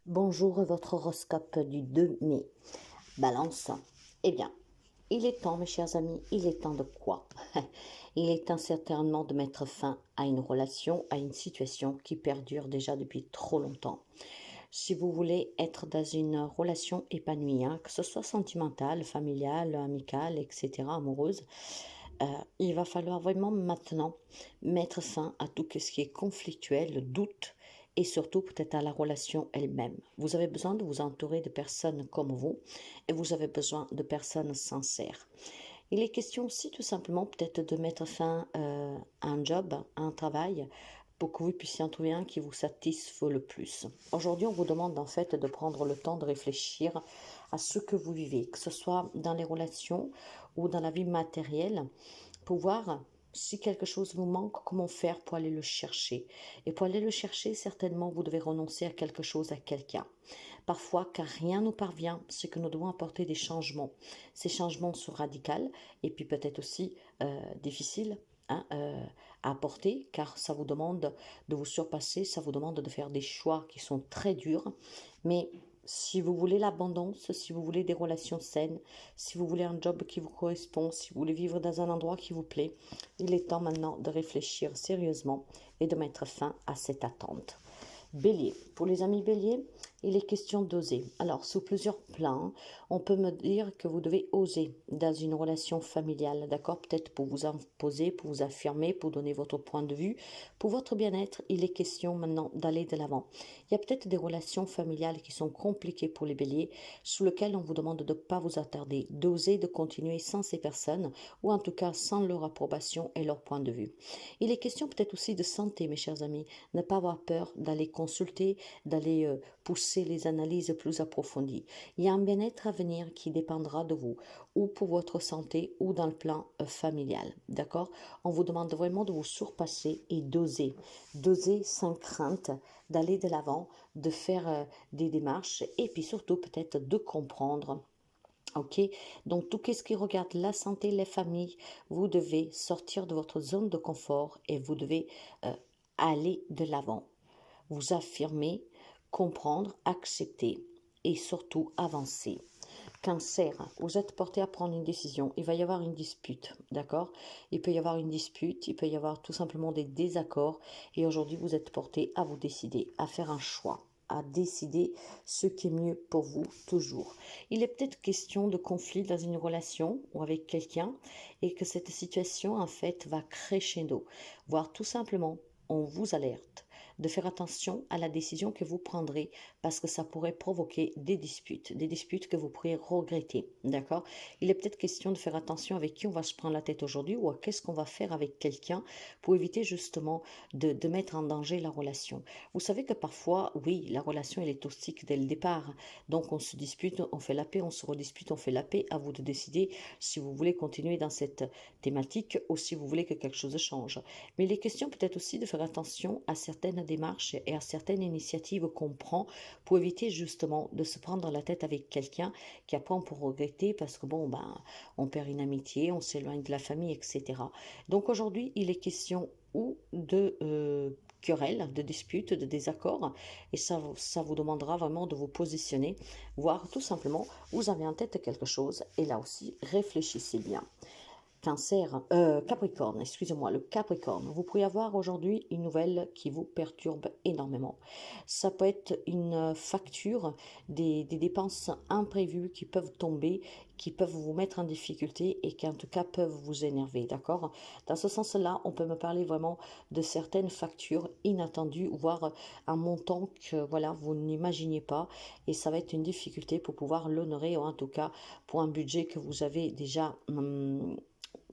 Bonjour, votre horoscope du 2 mai. Balance. Eh bien, il est temps, mes chers amis, il est temps de quoi? Il est temps certainement de mettre fin à une relation, à une situation qui perdure déjà depuis trop longtemps. Si vous voulez être dans une relation épanouie, hein, que ce soit sentimentale, familiale, amicale, etc., amoureuse, il va falloir vraiment maintenant mettre fin à tout ce qui est conflictuel, le doute et surtout peut-être à la relation elle-même. Vous avez besoin de vous entourer de personnes comme vous et vous avez besoin de personnes sincères. Il est question aussi tout simplement peut-être de mettre fin à un job, à un travail, pour que vous puissiez en trouver un qui vous satisfasse le plus. Aujourd'hui, on vous demande en fait de prendre le temps de réfléchir à ce que vous vivez, que ce soit dans les relations ou dans la vie matérielle, pour voir si quelque chose vous manque, comment faire pour aller le chercher. Et pour aller le chercher, certainement, vous devez renoncer à quelque chose, à quelqu'un. Parfois, car rien nous parvient, c'est que nous devons apporter des changements. Ces changements sont radicaux et puis peut-être aussi difficiles, hein, à apporter, car ça vous demande de vous surpasser, ça vous demande de faire des choix qui sont très durs. Mais si vous voulez l'abondance, si vous voulez des relations saines, si vous voulez un job qui vous correspond, si vous voulez vivre dans un endroit qui vous plaît, il est temps maintenant de réfléchir sérieusement et de mettre fin à cette attente. Bélier. Pour les amis béliers, il est question d'oser. Alors, sous plusieurs plans, on peut me dire que vous devez oser dans une relation familiale, d'accord? Peut-être pour vous imposer, pour vous affirmer, pour donner votre point de vue. Pour votre bien-être, il est question maintenant d'aller de l'avant. Il y a peut-être des relations familiales qui sont compliquées pour les béliers, sous lesquelles on vous demande de ne pas vous attarder, d'oser, de continuer sans ces personnes, ou en tout cas sans leur approbation et leur point de vue. Il est question peut-être aussi de santé, mes chers amis. Ne pas avoir peur d'aller consulter, d'aller pousser les analyses plus approfondies. Il y a un bien-être à venir qui dépendra de vous, ou pour votre santé, ou dans le plan familial. D'accord? On vous demande vraiment de vous surpasser et d'oser. D'oser sans crainte, d'aller de l'avant, de faire des démarches, et puis surtout peut-être de comprendre. Ok, donc tout ce qui regarde la santé, les familles, vous devez sortir de votre zone de confort et vous devez euh, aller de l'avant, vous affirmer, comprendre, accepter et surtout avancer. Cancer, vous êtes porté à prendre une décision. Il va y avoir une dispute, d'accord? Il peut y avoir une dispute, il peut y avoir tout simplement des désaccords. Et aujourd'hui, vous êtes porté à vous décider, à faire un choix, à décider ce qui est mieux pour vous toujours. Il est peut-être question de conflit dans une relation ou avec quelqu'un et que cette situation, en fait, va crescendo, voire tout simplement, on vous alerte de faire attention à la décision que vous prendrez parce que ça pourrait provoquer des disputes que vous pourriez regretter, d'accord? Il est peut-être question de faire attention avec qui on va se prendre la tête aujourd'hui ou à qu'est-ce qu'on va faire avec quelqu'un pour éviter justement de mettre en danger la relation. Vous savez que parfois, oui, la relation elle est toxique dès le départ, donc on se dispute, on fait la paix, on se redispute, on fait la paix, à vous de décider si vous voulez continuer dans cette thématique ou si vous voulez que quelque chose change. Mais il est question peut-être aussi de faire attention à certaines démarches et à certaines initiatives qu'on prend pour éviter justement de se prendre la tête avec quelqu'un qui après on peut regretter parce que bon, ben, on perd une amitié, on s'éloigne de la famille, etc. Donc aujourd'hui, il est question ou de querelles, de disputes, de désaccords, et ça vous demandera vraiment de vous positionner, voire tout simplement, vous avez en tête quelque chose, et là aussi, réfléchissez bien. Cancer, Capricorne, excusez-moi, le Capricorne. Vous pourriez avoir aujourd'hui une nouvelle qui vous perturbe énormément. Ça peut être une facture, des dépenses imprévues qui peuvent tomber, qui peuvent vous mettre en difficulté et qui en tout cas peuvent vous énerver, d'accord? Dans ce sens-là, on peut me parler vraiment de certaines factures inattendues, voire un montant que voilà, vous n'imaginiez pas et ça va être une difficulté pour pouvoir l'honorer ou en tout cas pour un budget que vous avez déjà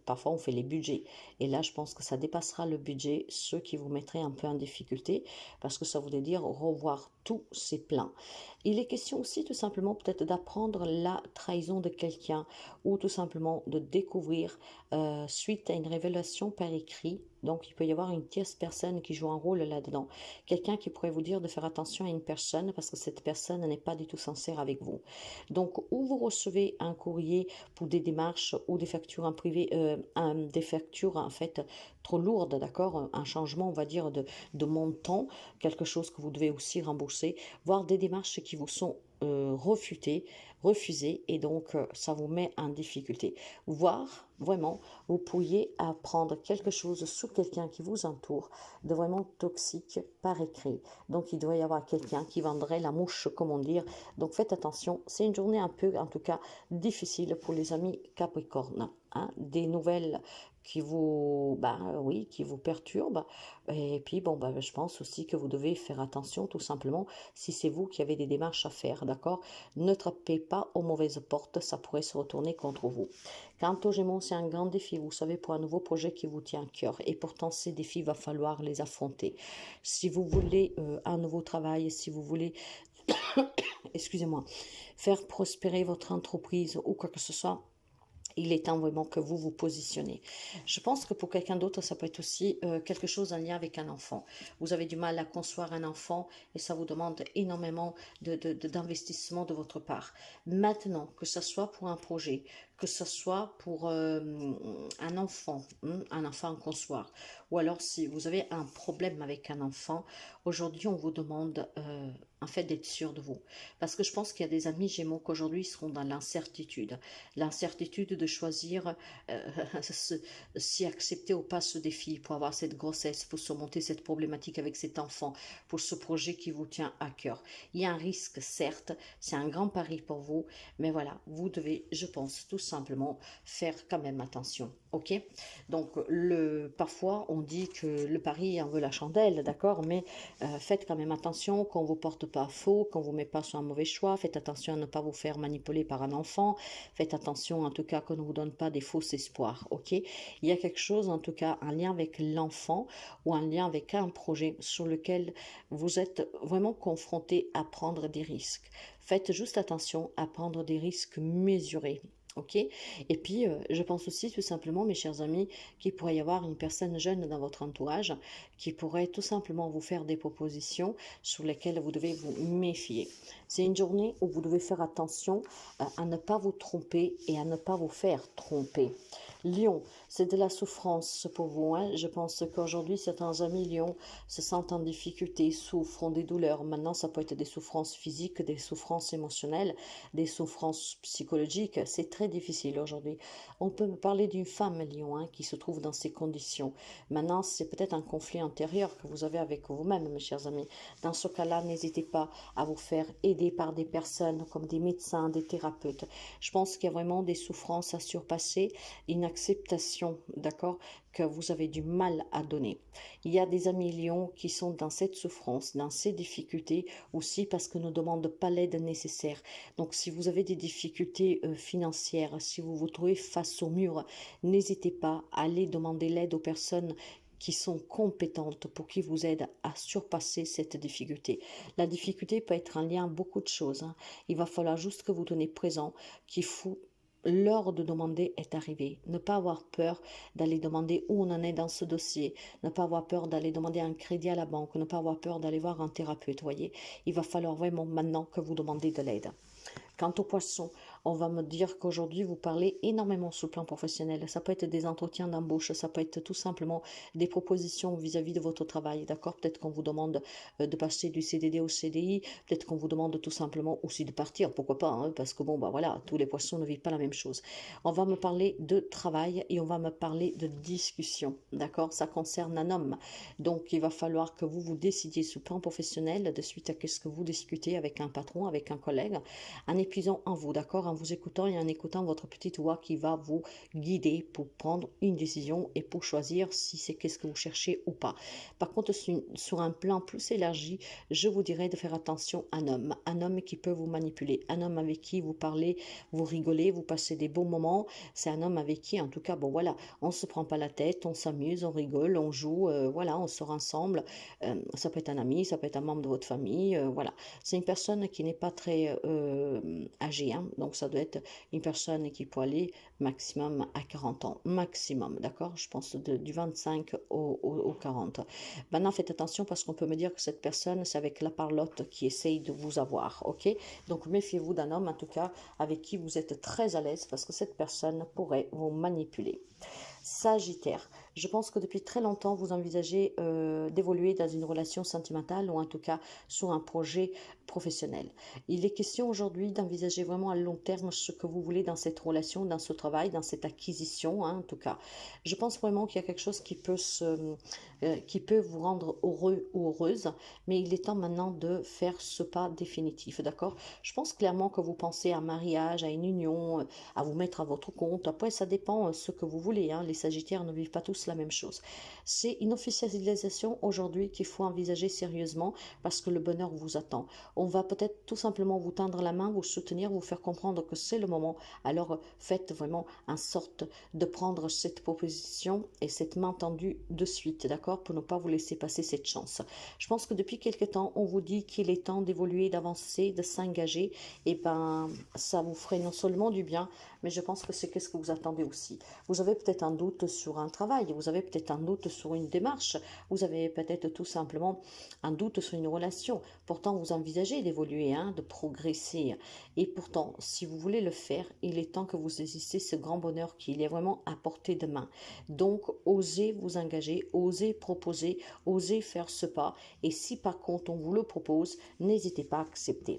parfois on fait les budgets. Et là, je pense que ça dépassera le budget, ce qui vous mettrait un peu en difficulté, parce que ça voudrait dire revoir tous ces plans. Il est question aussi tout simplement peut-être d'apprendre la trahison de quelqu'un, ou tout simplement de découvrir, suite à une révélation par écrit, Donc, il peut y avoir une tierce personne qui joue un rôle là-dedans. Quelqu'un qui pourrait vous dire de faire attention à une personne parce que cette personne n'est pas du tout sincère avec vous. Donc, ou vous recevez un courrier pour des démarches ou des factures en privé, des factures en fait trop lourdes, d'accord, un changement, on va dire, de montant, quelque chose que vous devez aussi rembourser, voire des démarches qui vous sont refusées, et donc ça vous met en difficulté. Voire, vraiment, vous pourriez apprendre quelque chose sur quelqu'un qui vous entoure, de vraiment toxique par écrit. Donc, il doit y avoir quelqu'un qui vendrait la mouche, comment dire. Donc, faites attention. C'est une journée un peu, en tout cas, difficile pour les amis Capricorne. Hein. Des nouvelles qui vous, oui, qui vous perturbent. Et puis, bon, je pense aussi que vous devez faire attention, tout simplement, si c'est vous qui avez des démarches à faire, d'accord? Ne tapez pas aux mauvaises portes, ça pourrait se retourner contre vous. Quant aux Gémeaux, c'est un grand défi, vous savez, pour un nouveau projet qui vous tient à cœur. Et pourtant, ces défis, il va falloir les affronter. Si vous voulez un nouveau travail, si vous voulez, excusez-moi, faire prospérer votre entreprise ou quoi que ce soit, il est temps vraiment que vous vous positionnez. Je pense que pour quelqu'un d'autre, ça peut être aussi quelque chose en lien avec un enfant. Vous avez du mal à concevoir un enfant et ça vous demande énormément d'investissement de votre part. Maintenant, que ce soit pour un projet, que ce soit pour un enfant à concevoir, ou alors si vous avez un problème avec un enfant, aujourd'hui on vous demande en fait d'être sûr de vous. Parce que je pense qu'il y a des amis Gémeaux qu'aujourd'hui seront dans l'incertitude. L'incertitude de choisir si accepter ou pas ce défi pour avoir cette grossesse, pour surmonter cette problématique avec cet enfant, pour ce projet qui vous tient à cœur. Il y a un risque, certes, c'est un grand pari pour vous, mais voilà, vous devez, je pense, tout simplement faire quand même attention, ok? Donc, parfois, on dit que le pari en veut la chandelle, d'accord? Mais faites quand même attention qu'on ne vous porte pas faux, qu'on ne vous met pas sur un mauvais choix, faites attention à ne pas vous faire manipuler par un enfant, faites attention en tout cas qu'on ne vous donne pas des faux espoirs, ok? Il y a quelque chose en tout cas en lien avec l'enfant ou en lien avec un projet sur lequel vous êtes vraiment confronté à prendre des risques. Faites juste attention à prendre des risques mesurés. Ok. Et puis, je pense aussi tout simplement, mes chers amis, qu'il pourrait y avoir une personne jeune dans votre entourage qui pourrait tout simplement vous faire des propositions sur lesquelles vous devez vous méfier. C'est une journée où vous devez faire attention à ne pas vous tromper et à ne pas vous faire tromper. Lion, c'est de la souffrance pour vous. Hein. Je pense qu'aujourd'hui, certains amis Lion se sentent en difficulté, souffrent, ont des douleurs. Maintenant, ça peut être des souffrances physiques, des souffrances émotionnelles, des souffrances psychologiques. C'est très difficile aujourd'hui. On peut me parler d'une femme Lion qui se trouve dans ces conditions. Maintenant, c'est peut-être un conflit intérieur que vous avez avec vous-même, mes chers amis. Dans ce cas-là, n'hésitez pas à vous faire aider par des personnes comme des médecins, des thérapeutes. Je pense qu'il y a vraiment des souffrances à surpasser, une acceptation, d'accord, que vous avez du mal à donner. Il y a des amis lions qui sont dans cette souffrance, dans ces difficultés aussi parce que ne demandent pas l'aide nécessaire. Donc si vous avez des difficultés financières, si vous vous trouvez face au mur, n'hésitez pas à aller demander l'aide aux personnes qui sont compétentes pour qui vous aident à surpasser cette difficulté. La difficulté peut être en lien à beaucoup de choses. Hein. Il va falloir juste que vous tenez présent qu'il faut l'heure de demander est arrivée. Ne pas avoir peur d'aller demander où on en est dans ce dossier. Ne pas avoir peur d'aller demander un crédit à la banque. Ne pas avoir peur d'aller voir un thérapeute. Voyez, il va falloir vraiment maintenant que vous demandez de l'aide. Quant aux poissons, on va me dire qu'aujourd'hui, vous parlez énormément sur le plan professionnel. Ça peut être des entretiens d'embauche, ça peut être tout simplement des propositions vis-à-vis de votre travail, d'accord? Peut-être qu'on vous demande de passer du CDD au CDI, peut-être qu'on vous demande tout simplement aussi de partir, pourquoi pas, hein, parce que bon, voilà, tous les poissons ne vivent pas la même chose. On va me parler de travail et on va me parler de discussion, d'accord? Ça concerne un homme. Donc, il va falloir que vous vous décidiez sur le plan professionnel de suite à ce que vous discutez avec un patron, avec un collègue, en épuisant en vous, d'accord? En vous écoutant et en écoutant votre petite voix qui va vous guider pour prendre une décision et pour choisir si c'est qu'est-ce que vous cherchez ou pas. Par contre, sur un plan plus élargi, je vous dirais de faire attention à un homme qui peut vous manipuler, un homme avec qui vous parlez, vous rigolez, vous passez des bons moments. C'est un homme avec qui, en tout cas, bon voilà, on se prend pas la tête, on s'amuse, on rigole, on joue, voilà, on sort ensemble. Ça peut être un ami, ça peut être un membre de votre famille, voilà. C'est une personne qui n'est pas très âgée, hein, donc ça doit être une personne qui peut aller maximum à 40 ans, maximum, d'accord? Je pense du 25 au 40. Maintenant, faites attention parce qu'on peut me dire que cette personne, c'est avec la parlotte qui essaye de vous avoir, ok? Donc, méfiez-vous d'un homme, en tout cas, avec qui vous êtes très à l'aise parce que cette personne pourrait vous manipuler. Sagittaire, je pense que depuis très longtemps, vous envisagez d'évoluer dans une relation sentimentale ou en tout cas sur un projet professionnel. Il est question aujourd'hui d'envisager vraiment à long terme ce que vous voulez dans cette relation, dans ce travail, dans cette acquisition, hein, en tout cas. Je pense vraiment qu'il y a quelque chose qui peut vous rendre heureux ou heureuse, mais il est temps maintenant de faire ce pas définitif, d'accord? Je pense clairement que vous pensez à un mariage, à une union, à vous mettre à votre compte. Après, ça dépend ce que vous voulez, hein. Les Sagittaires ne vivent pas tous la même chose. C'est une officialisation aujourd'hui qu'il faut envisager sérieusement parce que le bonheur vous attend. On va peut-être tout simplement vous tendre la main, vous soutenir, vous faire comprendre que c'est le moment. Alors faites vraiment en sorte de prendre cette proposition et cette main tendue de suite, d'accord, pour ne pas vous laisser passer cette chance. Je pense que depuis quelque temps, on vous dit qu'il est temps d'évoluer, d'avancer, de s'engager. Et ben, ça vous ferait non seulement du bien, mais je pense que c'est qu'est-ce que vous attendez aussi. Vous avez peut-être un doute sur un travail, vous avez peut-être un doute sur une démarche, vous avez peut-être tout simplement un doute sur une relation. Pourtant, vous envisagez d'évoluer, hein, de progresser. Et pourtant, si vous voulez le faire, il est temps que vous saisissez ce grand bonheur qu'il est vraiment à portée de main. Donc, osez vous engager, osez proposer, osez faire ce pas. Et si par contre on vous le propose, n'hésitez pas à accepter.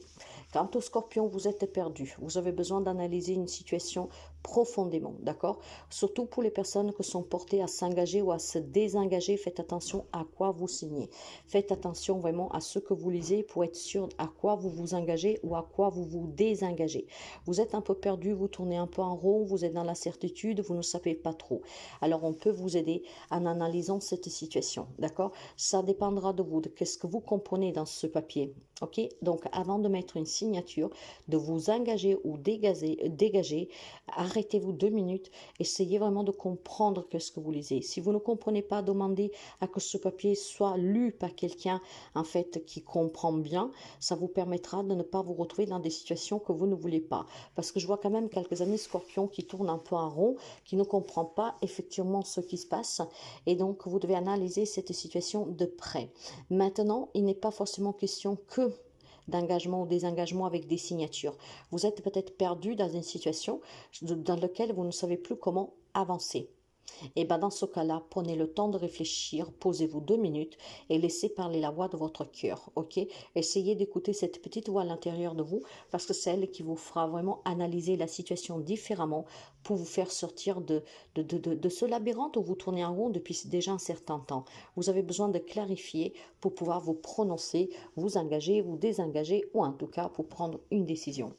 Quant au Scorpion, vous êtes perdu. Vous avez besoin d'analyser une situation profondément, d'accord? Surtout pour les personnes qui sont portées à s'engager ou à se désengager, faites attention à quoi vous signez. Faites attention vraiment à ce que vous lisez pour être sûr à quoi vous vous engagez ou à quoi vous vous désengagez. Vous êtes un peu perdu, vous tournez un peu en rond, vous êtes dans l'incertitude, vous ne savez pas trop. Alors on peut vous aider en analysant cette situation, d'accord? Ça dépendra de vous, de qu'est-ce que vous comprenez dans ce papier. Ok, donc avant de mettre une signature, de vous engager ou dégager, arrêtez-vous 2 minutes, essayez vraiment de comprendre ce que vous lisez. Si vous ne comprenez pas, demandez à que ce papier soit lu par quelqu'un en fait qui comprend bien. Ça vous permettra de ne pas vous retrouver dans des situations que vous ne voulez pas. Parce que je vois quand même quelques amis Scorpions qui tournent un peu en rond, qui ne comprennent pas effectivement ce qui se passe. Et donc vous devez analyser cette situation de près. Maintenant, il n'est pas forcément question que d'engagement ou désengagement avec des signatures. Vous êtes peut-être perdu dans une situation dans laquelle vous ne savez plus comment avancer. Et bien dans ce cas-là, prenez le temps de réfléchir, posez-vous 2 minutes et laissez parler la voix de votre cœur, ok? Essayez d'écouter cette petite voix à l'intérieur de vous parce que c'est elle qui vous fera vraiment analyser la situation différemment pour vous faire sortir de ce labyrinthe où vous tournez en rond depuis déjà un certain temps. Vous avez besoin de clarifier pour pouvoir vous prononcer, vous engager, vous désengager ou en tout cas pour prendre une décision.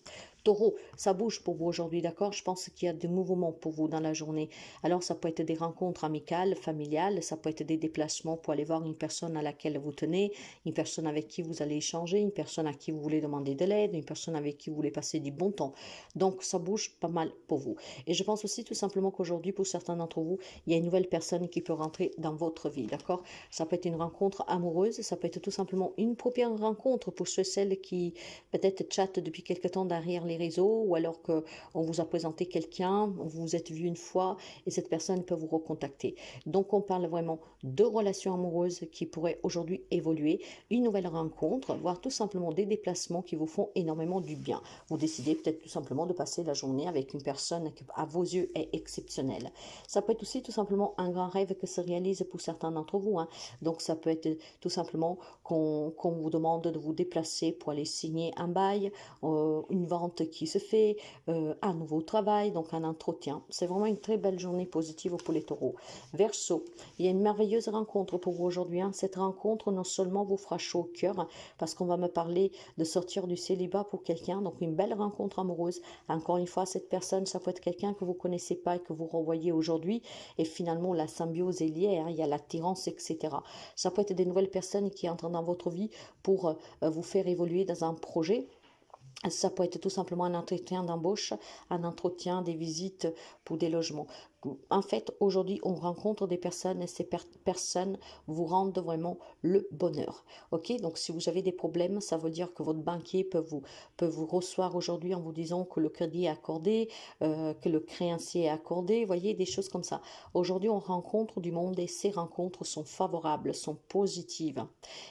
Taureau, ça bouge pour vous aujourd'hui, d'accord? Je pense qu'il y a des mouvements pour vous dans la journée. Alors, ça peut être des rencontres amicales, familiales, ça peut être des déplacements pour aller voir une personne à laquelle vous tenez, une personne avec qui vous allez échanger, une personne à qui vous voulez demander de l'aide, une personne avec qui vous voulez passer du bon temps. Donc, ça bouge pas mal pour vous. Et je pense aussi tout simplement qu'aujourd'hui, pour certains d'entre vous, il y a une nouvelle personne qui peut rentrer dans votre vie, d'accord? Ça peut être une rencontre amoureuse, ça peut être tout simplement une première rencontre pour ceux et celles qui peut-être chattent depuis quelque temps derrière les réseaux ou alors qu'on vous a présenté quelqu'un, vous vous êtes vu une fois et cette personne peut vous recontacter. Donc on parle vraiment de relations amoureuses qui pourraient aujourd'hui évoluer, une nouvelle rencontre, voire tout simplement des déplacements qui vous font énormément du bien. Vous décidez peut-être tout simplement de passer la journée avec une personne qui à vos yeux est exceptionnelle. Ça peut être aussi tout simplement un grand rêve que se réalise pour certains d'entre vous, hein. Donc ça peut être tout simplement qu'on vous demande de vous déplacer pour aller signer un bail, une vente qui se fait, un nouveau travail, donc un entretien. C'est vraiment une très belle journée positive pour les taureaux. Verseau, il y a une merveilleuse rencontre pour vous aujourd'hui, hein. Cette rencontre non seulement vous fera chaud au cœur, parce qu'on va me parler de sortir du célibat pour quelqu'un, donc une belle rencontre amoureuse. Encore une fois, cette personne, ça peut être quelqu'un que vous ne connaissez pas et que vous revoyez aujourd'hui, et finalement la symbiose est liée, hein. Il y a l'attirance, etc. Ça peut être des nouvelles personnes qui entrent dans votre vie pour vous faire évoluer dans un projet. Ça peut être tout simplement un entretien d'embauche, un entretien, des visites pour des logements. En fait, aujourd'hui, on rencontre des personnes et ces personnes vous rendent vraiment le bonheur. Ok, donc si vous avez des problèmes, ça veut dire que votre banquier peut vous recevoir aujourd'hui en vous disant que le crédit est accordé, que le créancier est accordé, voyez, des choses comme ça. Aujourd'hui, on rencontre du monde et ces rencontres sont favorables, sont positives.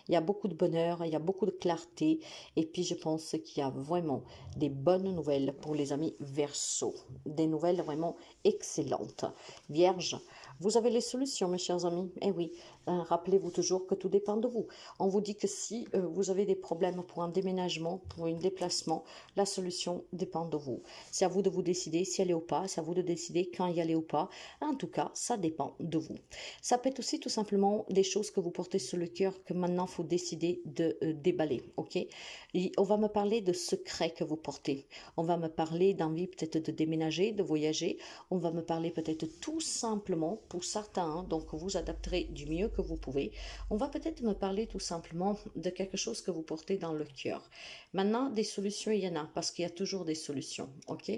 Il y a beaucoup de bonheur, il y a beaucoup de clarté et puis je pense qu'il y a vraiment des bonnes nouvelles pour les amis Verseau. Des nouvelles vraiment excellentes. Vierge, vous avez les solutions, mes chers amis. Eh oui, rappelez-vous toujours que tout dépend de vous. On vous dit que si vous avez des problèmes pour un déménagement, pour un déplacement, la solution dépend de vous. C'est à vous de vous décider si aller ou pas, c'est à vous de décider quand y aller ou pas. En tout cas, ça dépend de vous. Ça peut être aussi tout simplement des choses que vous portez sur le cœur que maintenant il faut décider de déballer, ok? Et on va me parler de secrets que vous portez. On va me parler d'envie peut-être de déménager, de voyager. On va me parler peut-être tout simplement, pour certains, hein, donc vous adapterez du mieux que vous pouvez. On va peut-être me parler tout simplement de quelque chose que vous portez dans le cœur. Maintenant, des solutions, il y en a, parce qu'il y a toujours des solutions, ok?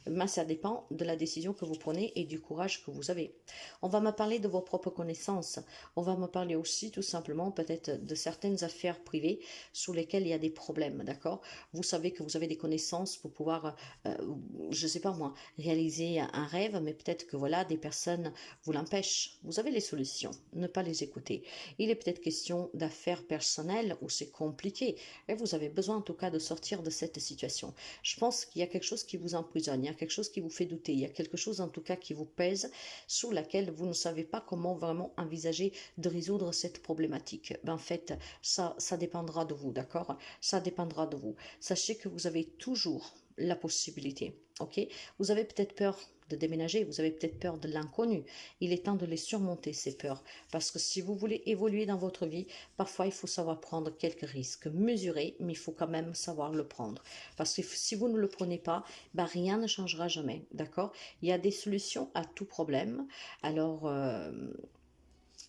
Mais ça dépend de la décision que vous prenez et du courage que vous avez. On va me parler de vos propres connaissances. On va me parler aussi tout simplement peut-être de certaines affaires privées sur lesquelles il y a des problèmes, d'accord? Vous savez que vous avez des connaissances pour pouvoir, je ne sais pas moi, réaliser un rêve, mais peut-être que voilà, des personnes vous l'empêchent. Vous avez les solutions, ne pas les écouter. Il est peut-être question d'affaires personnelles où c'est compliqué et vous avez besoin en tout cas de sortir de cette situation. Je pense qu'il y a quelque chose qui vous emprisonne, il y a quelque chose qui vous fait douter, il y a quelque chose en tout cas qui vous pèse, sur laquelle vous ne savez pas comment vraiment envisager de résoudre cette problématique. Ben, en fait, ça dépendra de vous, d'accord? Ça dépendra de vous. Sachez que vous avez toujours la possibilité, ok? Vous avez peut-être peur de déménager, vous avez peut-être peur de l'inconnu. Il est temps de les surmonter, ces peurs. Parce que si vous voulez évoluer dans votre vie, parfois il faut savoir prendre quelques risques, mesurer, mais il faut quand même savoir le prendre. Parce que si vous ne le prenez pas, ben rien ne changera jamais, d'accord? Il y a des solutions à tout problème. Alors,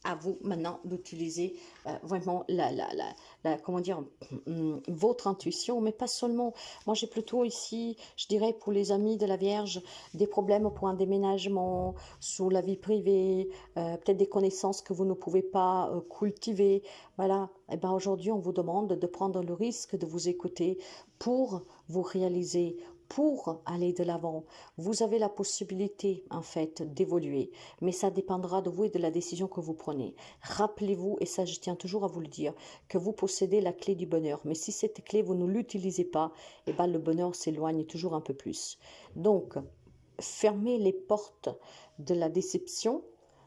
à vous maintenant d'utiliser vraiment comment dire, votre intuition, mais pas seulement. Moi, j'ai plutôt ici, je dirais pour les amis de la Vierge, des problèmes pour un déménagement, sur la vie privée, peut-être des connaissances que vous ne pouvez pas cultiver. Voilà. Et ben aujourd'hui, on vous demande de prendre le risque de vous écouter pour vous réaliser, pour aller de l'avant. Vous avez la possibilité, en fait, d'évoluer, mais ça dépendra de vous et de la décision que vous prenez. Rappelez-vous, et ça je tiens toujours à vous le dire, que vous possédez la clé du bonheur, mais si cette clé, vous ne l'utilisez pas, eh ben, le bonheur s'éloigne toujours un peu plus. Donc, fermez les portes de la déception,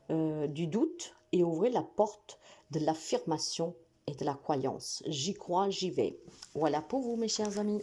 du doute, et ouvrez la porte de l'affirmation et de la croyance. J'y crois, j'y vais. Voilà pour vous, mes chers amis.